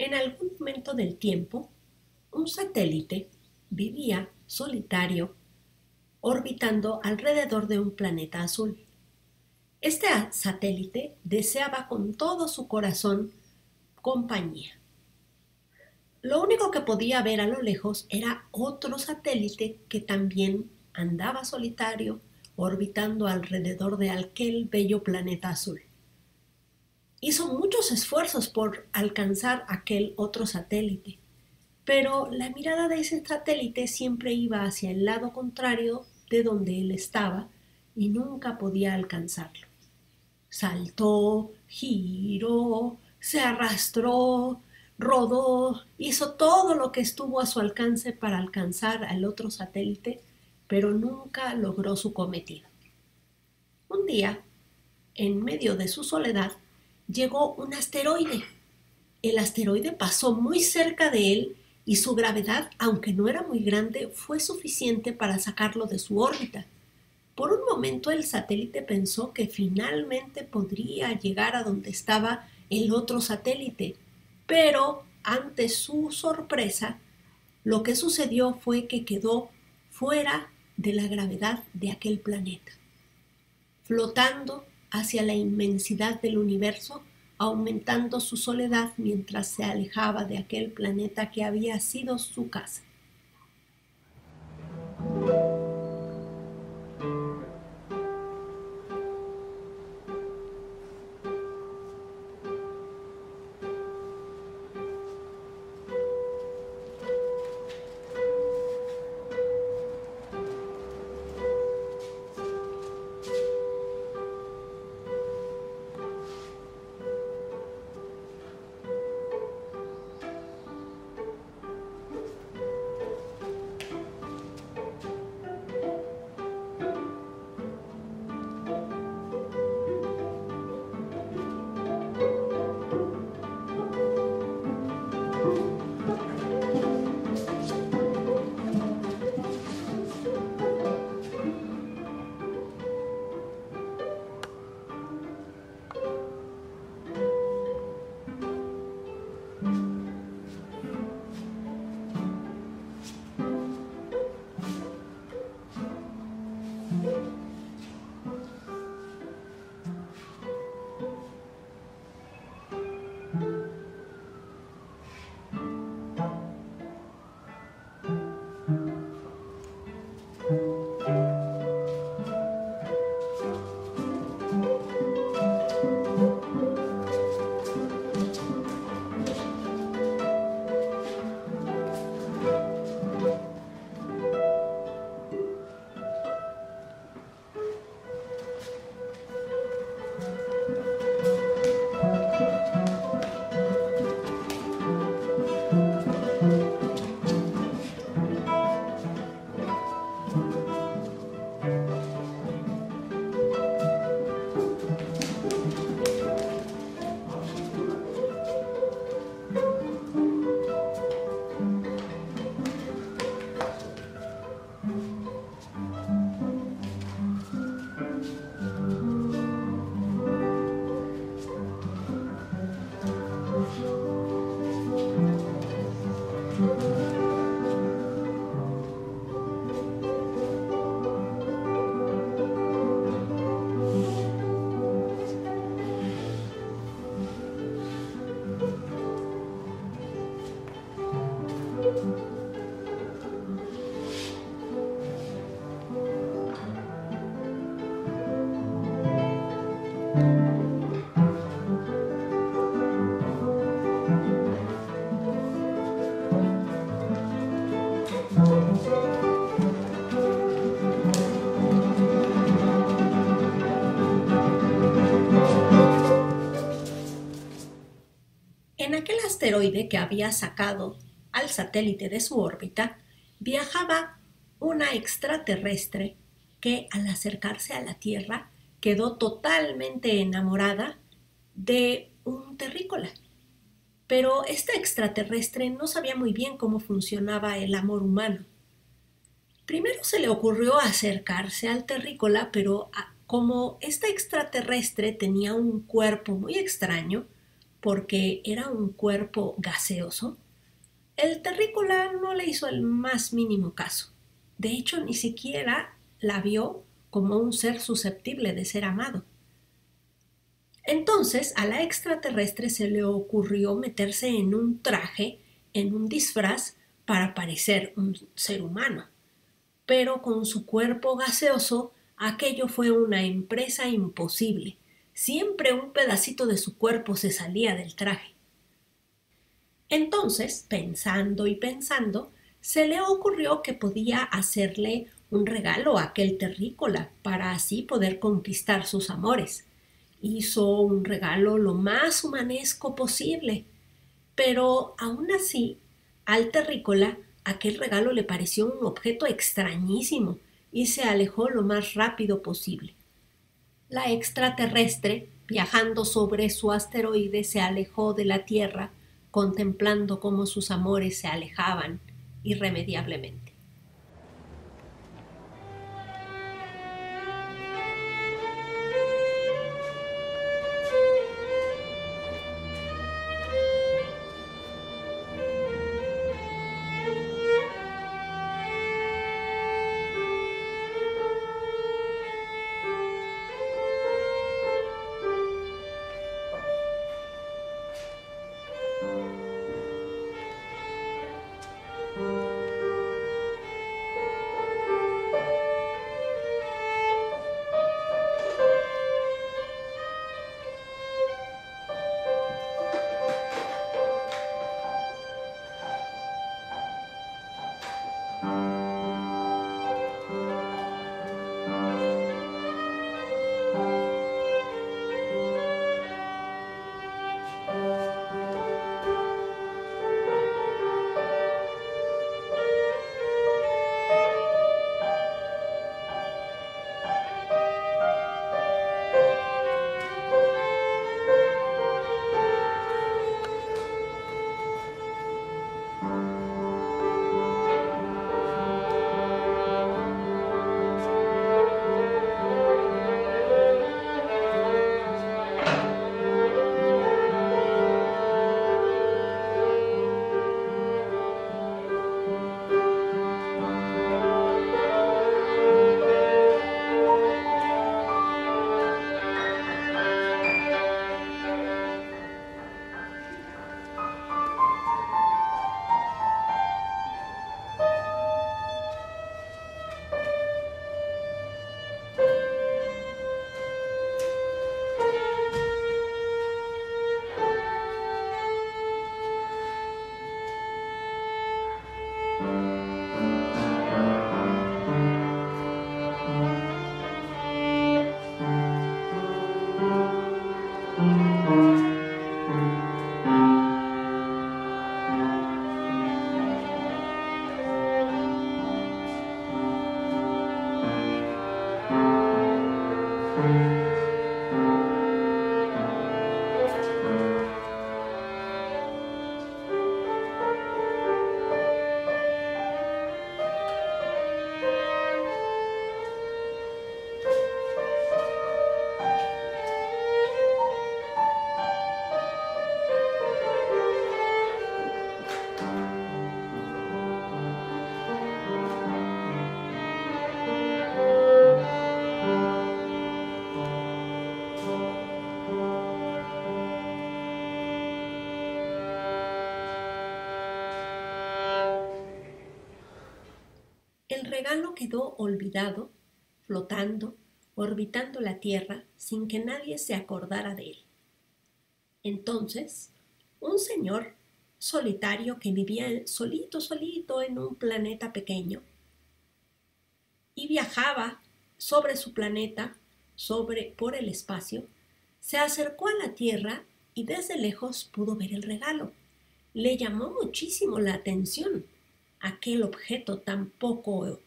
En algún momento del tiempo, un satélite vivía solitario orbitando alrededor de un planeta azul. Este satélite deseaba con todo su corazón compañía. Lo único que podía ver a lo lejos era otro satélite que también andaba solitario orbitando alrededor de aquel bello planeta azul. Hizo muchos esfuerzos por alcanzar aquel otro satélite, pero la mirada de ese satélite siempre iba hacia el lado contrario de donde él estaba y nunca podía alcanzarlo. Saltó, giró, se arrastró, rodó, hizo todo lo que estuvo a su alcance para alcanzar al otro satélite, pero nunca logró su cometido. Un día, en medio de su soledad, llegó un asteroide. El asteroide pasó muy cerca de él y su gravedad, aunque no era muy grande, fue suficiente para sacarlo de su órbita. Por un momento el satélite pensó que finalmente podría llegar a donde estaba el otro satélite, pero ante su sorpresa, lo que sucedió fue que quedó fuera de la gravedad de aquel planeta, flotando hacia la inmensidad del universo, aumentando su soledad mientras se alejaba de aquel planeta que había sido su casa. En aquel asteroide que había sacado al satélite de su órbita, viajaba una extraterrestre que al acercarse a la Tierra quedó totalmente enamorada de un terrícola. Pero esta extraterrestre no sabía muy bien cómo funcionaba el amor humano. Primero se le ocurrió acercarse al terrícola, pero como esta extraterrestre tenía un cuerpo muy extraño, porque era un cuerpo gaseoso, el terrícola no le hizo el más mínimo caso. De hecho, ni siquiera la vio como un ser susceptible de ser amado. Entonces, a la extraterrestre se le ocurrió meterse en un traje, en un disfraz, para parecer un ser humano. Pero con su cuerpo gaseoso, aquello fue una empresa imposible. Siempre un pedacito de su cuerpo se salía del traje. Entonces, pensando y pensando, se le ocurrió que podía hacerle un regalo a aquel terrícola para así poder conquistar sus amores. Hizo un regalo lo más humanesco posible, pero aún así, al terrícola aquel regalo le pareció un objeto extrañísimo y se alejó lo más rápido posible. La extraterrestre, viajando sobre su asteroide, se alejó de la Tierra, contemplando cómo sus amores se alejaban irremediablemente. El regalo quedó olvidado, flotando, orbitando la Tierra sin que nadie se acordara de él. Entonces, un señor solitario que vivía solito en un planeta pequeño y viajaba sobre su planeta, por el espacio, se acercó a la Tierra y desde lejos pudo ver el regalo. Le llamó muchísimo la atención aquel objeto tan poco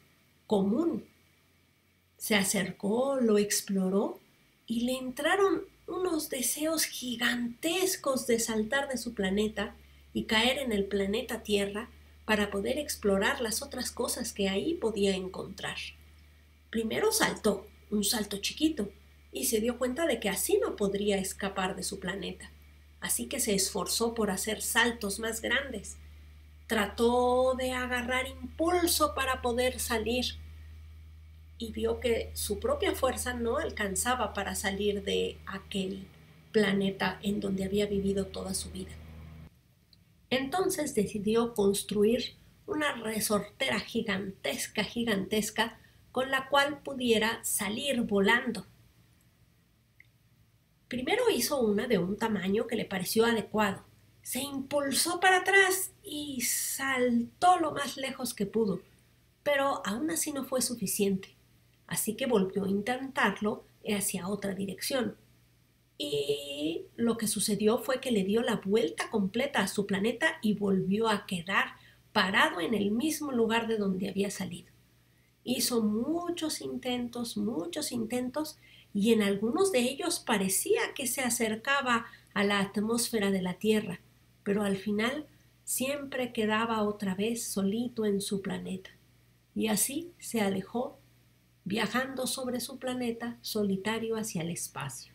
común. Se acercó, lo exploró y le entraron unos deseos gigantescos de saltar de su planeta y caer en el planeta Tierra para poder explorar las otras cosas que ahí podía encontrar. Primero saltó, un salto chiquito, y se dio cuenta de que así no podría escapar de su planeta. así que se esforzó por hacer saltos más grandes. Trató de agarrar impulso para poder salir y vio que su propia fuerza no alcanzaba para salir de aquel planeta en donde había vivido toda su vida. Entonces decidió construir una resortera gigantesca, con la cual pudiera salir volando. Primero hizo una de un tamaño que le pareció adecuado. Se impulsó para atrás y saltó lo más lejos que pudo, pero aún así no fue suficiente. Así que volvió a intentarlo hacia otra dirección. Y lo que sucedió fue que le dio la vuelta completa a su planeta y volvió a quedar parado en el mismo lugar de donde había salido. Hizo muchos intentos, y en algunos de ellos parecía que se acercaba a la atmósfera de la Tierra, pero al final siempre quedaba otra vez solito en su planeta. Y así se alejó, viajando sobre su planeta solitario hacia el espacio.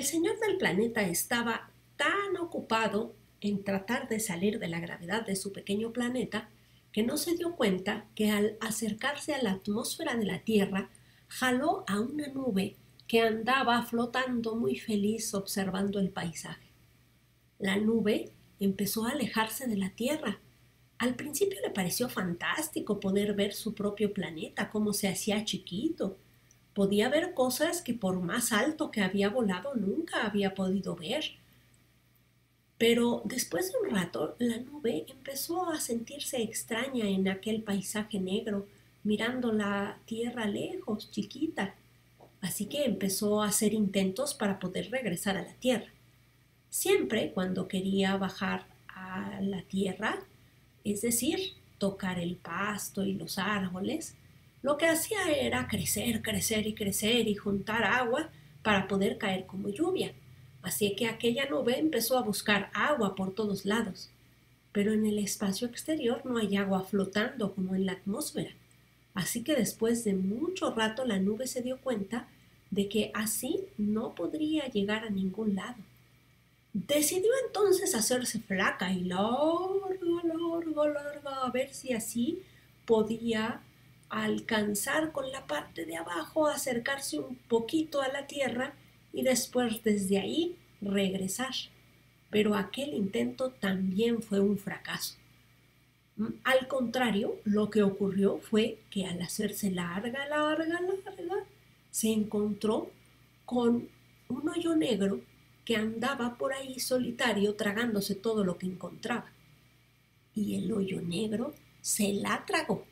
El señor del planeta estaba tan ocupado en tratar de salir de la gravedad de su pequeño planeta que no se dio cuenta que al acercarse a la atmósfera de la Tierra jaló a una nube que andaba flotando muy feliz observando el paisaje. La nube empezó a alejarse de la Tierra. Al principio le pareció fantástico poder ver su propio planeta, cómo se hacía chiquito. Podía ver cosas que por más alto que había volado nunca había podido ver. Pero después de un rato, la nube empezó a sentirse extraña en aquel paisaje negro, mirando la tierra lejos, chiquita. Así que empezó a hacer intentos para poder regresar a la tierra. Siempre cuando quería bajar a la tierra, es decir, tocar el pasto y los árboles, lo que hacía era crecer, crecer y crecer y juntar agua para poder caer como lluvia. Así que aquella nube empezó a buscar agua por todos lados. Pero en el espacio exterior no hay agua flotando como en la atmósfera. Así que después de mucho rato la nube se dio cuenta de que así no podría llegar a ningún lado. Decidió entonces hacerse flaca y larga, a ver si así podía alcanzar con la parte de abajo, acercarse un poquito a la tierra y después desde ahí regresar. Pero aquel intento también fue un fracaso. Al contrario, lo que ocurrió fue que al hacerse larga, se encontró con un hoyo negro que andaba por ahí solitario tragándose todo lo que encontraba. Y el hoyo negro se la tragó.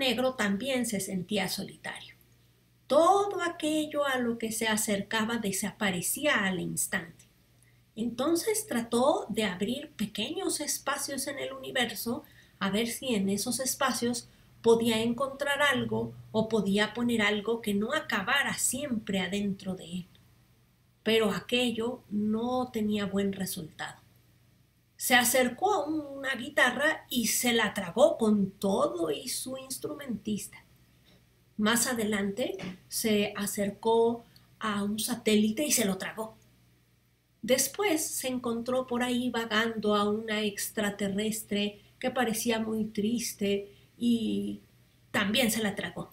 negro también se sentía solitario. Todo aquello a lo que se acercaba desaparecía al instante. Entonces trató de abrir pequeños espacios en el universo a ver si en esos espacios podía encontrar algo o podía poner algo que no acabara siempre adentro de él. Pero aquello no tenía buen resultado. Se acercó a una guitarra y se la tragó con todo y su instrumentista. Más adelante se acercó a un satélite y se lo tragó. Después se encontró por ahí vagando a una extraterrestre que parecía muy triste y también se la tragó.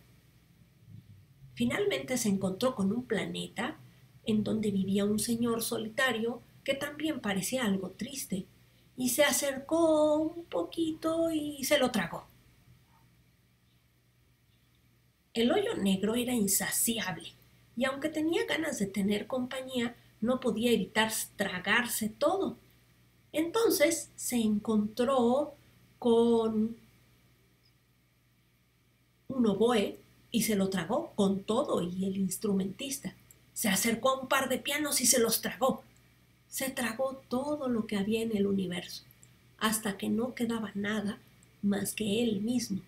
Finalmente se encontró con un planeta en donde vivía un señor solitario que también parecía algo triste y se acercó un poquito y se lo tragó. El hoyo negro era insaciable y aunque tenía ganas de tener compañía, no podía evitar tragarse todo. Entonces se encontró con un oboe y se lo tragó con todo y el instrumentista. Se acercó a un par de pianos y se los tragó. Se tragó todo lo que había en el universo, hasta que no quedaba nada más que él mismo.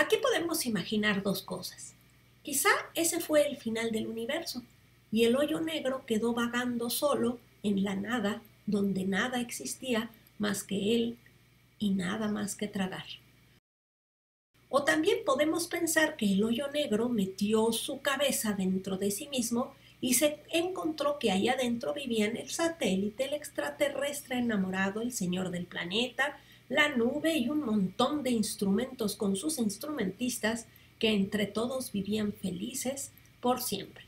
Aquí podemos imaginar dos cosas. Quizá ese fue el final del universo y el hoyo negro quedó vagando solo en la nada, donde nada existía más que él y nada más que tragar. O también podemos pensar que el hoyo negro metió su cabeza dentro de sí mismo y se encontró que ahí adentro vivían el satélite, el extraterrestre enamorado, el señor del planeta, la nube y un montón de instrumentos con sus instrumentistas que entre todos vivían felices por siempre.